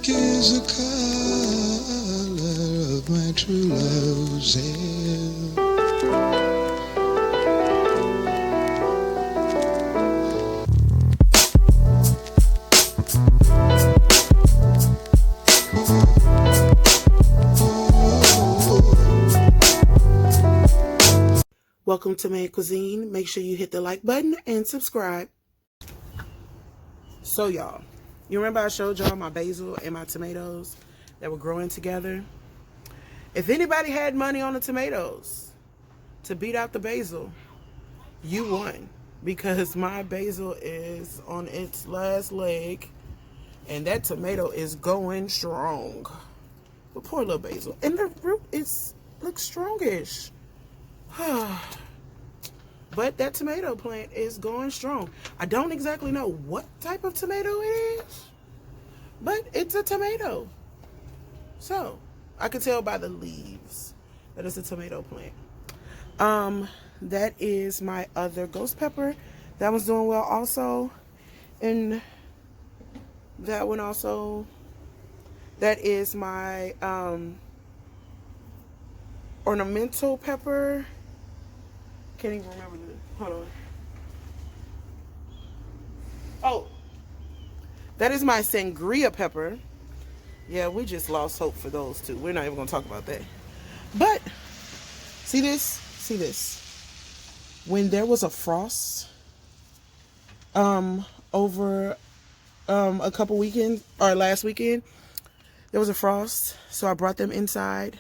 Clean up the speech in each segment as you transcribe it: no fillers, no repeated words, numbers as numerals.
is the color of my true love's hair. Welcome to Made Cuisine. Make sure you hit the like button and subscribe. So y'all, you remember I showed y'all my basil and my tomatoes that were growing together? If anybody had money on the tomatoes to beat out the basil, you won, because my basil is on its last leg and that tomato is going strong. But poor little basil. And the root looks strongish. But that tomato plant is going strong. I don't exactly know what type of tomato it is, but it's a tomato. So I could tell by the leaves that it's a tomato plant. That is my other ghost pepper. That one's doing well also. And that one also, that is my ornamental pepper. Can't even remember hold on. Oh, that is my sangria pepper. Yeah, we just lost hope for those two. We're not even gonna talk about that. But see this? When there was a frost over a couple weekends, or last weekend, there was a frost, so I brought them inside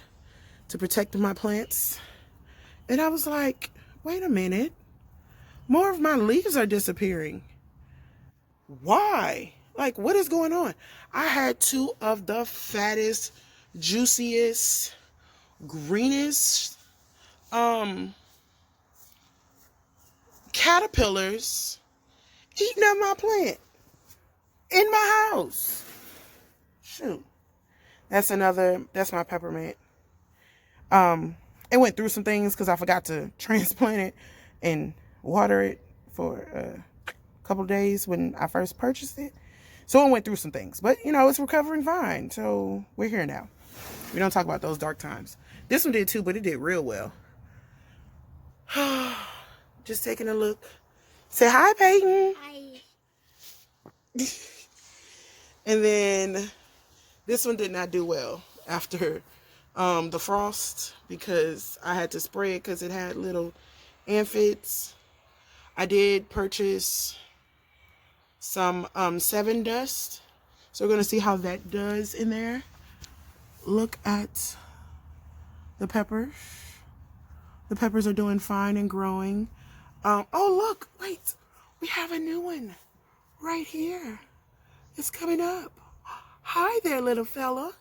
to protect my plants. And I was like, wait a minute, more of my leaves are disappearing. Why? Like, what is going on? I had two of the fattest, juiciest, greenest caterpillars eating up my plant in my house. Shoot. That's my peppermint. It went through some things because I forgot to transplant it and water it for a couple of days when I first purchased it. So it went through some things, but it's recovering fine. So we're here now. We don't talk about those dark times. This one did too, but it did real well. Just taking a look. Say hi, Peyton. Hi. And then this one did not do well after the frost, because I had to spray it because it had little aphids. I did purchase some 7 dust, so we're going to see how that does in there. Look at the peppers. The peppers are doing fine and growing. Oh, look, wait, we have a new one right here. It's coming up. Hi there, little fella.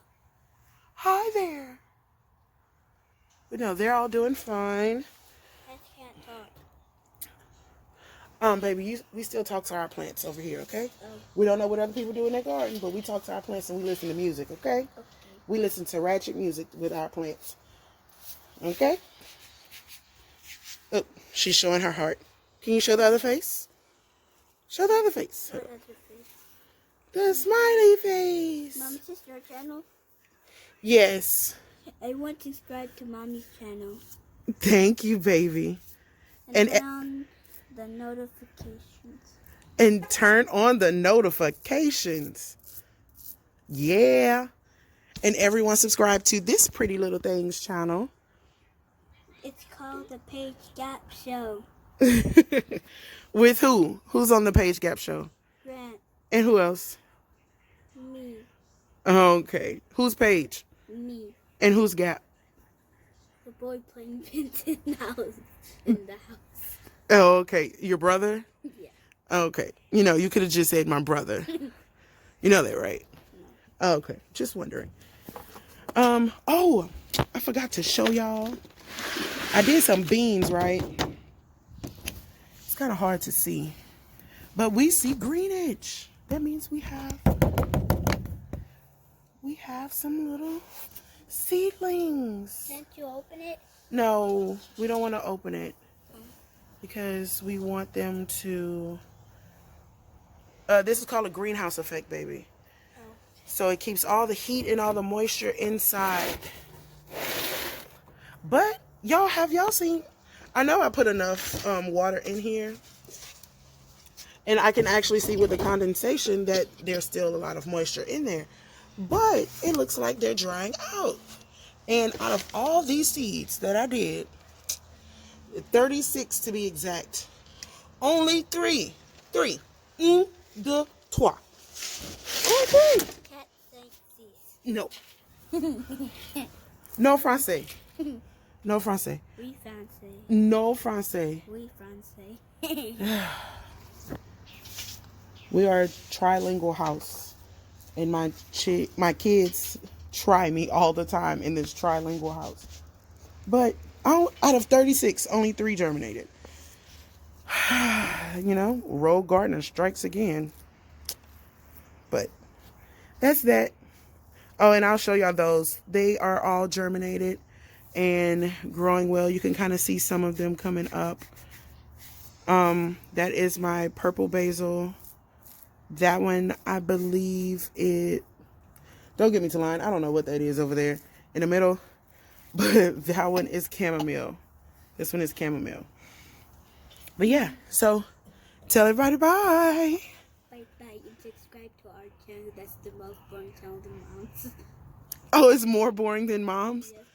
Hi there. But no, they're all doing fine. I can't talk. Baby, we still talk to our plants over here, okay? Oh. We don't know what other people do in their garden, but we talk to our plants and we listen to music, okay? Okay. We listen to ratchet music with our plants, okay? Oh, she's showing her heart. Can you show the other face? Show the other face. What other face? The smiley face. Mom, is this your channel? Yes. I want to subscribe to Mommy's channel. Thank you, baby. And turn on the notifications. And turn on the notifications. Yeah. And everyone subscribe to this Pretty Little Things channel. It's called The Page Gap Show. With who? Who's on the Page Gap Show? Grant. And who else? Me. Okay. Who's Paige? Me. And who's Gap? The boy playing pins in the house. Oh, okay. Your brother? Yeah. Okay. You could have just said my brother. You know that, right? No. Okay. Just wondering. Oh, I forgot to show y'all. I did some beans, right? It's kind of hard to see, but we see greenage. That means we have some little seedlings. Can't you open it? No, we don't want to open it because we want them to. This is called a greenhouse effect, baby. Oh. So it keeps all the heat and all the moisture inside. But y'all, have y'all seen? I know I put enough water in here. And I can actually see with the condensation that there's still a lot of moisture in there. But it looks like they're drying out. And out of all these seeds that I did, 36 to be exact, only three, un, deux, trois. Only three. Cat say six. No. No français. No français. Oui, français. No français. Oui, français. We are a trilingual house, and my kids try me all the time in this trilingual house. But out of 36, only 3 germinated. You know, Rogue Gardner strikes again. But that's that. Oh, and I'll show y'all those. They are all germinated and growing well. You can kind of see some of them coming up. That is my purple basil. That one, I believe it, don't get me to line, I don't know what that is over there in the middle, but that one is chamomile. This one is chamomile. But yeah, so tell everybody bye. Bye bye and subscribe to our channel. That's the most boring channel than Mom's. Oh, it's more boring than Mom's? Yes,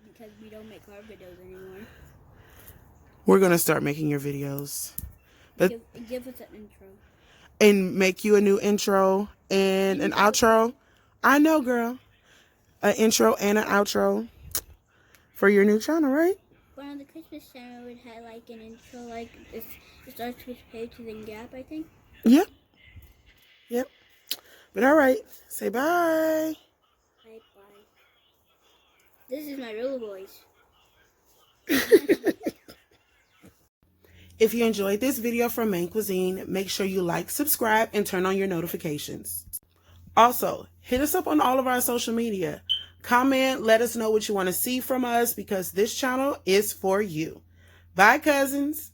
because we don't make our videos anymore. We're going to start making your videos. But Give us an intro. and make you a new intro and an outro. I know, girl. An intro and an outro for your new channel, right? But on the Christmas channel, it had like an intro, like it starts with pages and gap, I think. Yep. Yep. But all right. Say bye. Bye bye. This is my real voice. If you enjoyed this video from Main Cuisine, make sure you like, subscribe, and turn on your notifications. Also, hit us up on all of our social media. Comment, let us know what you want to see from us because this channel is for you. Bye, cousins.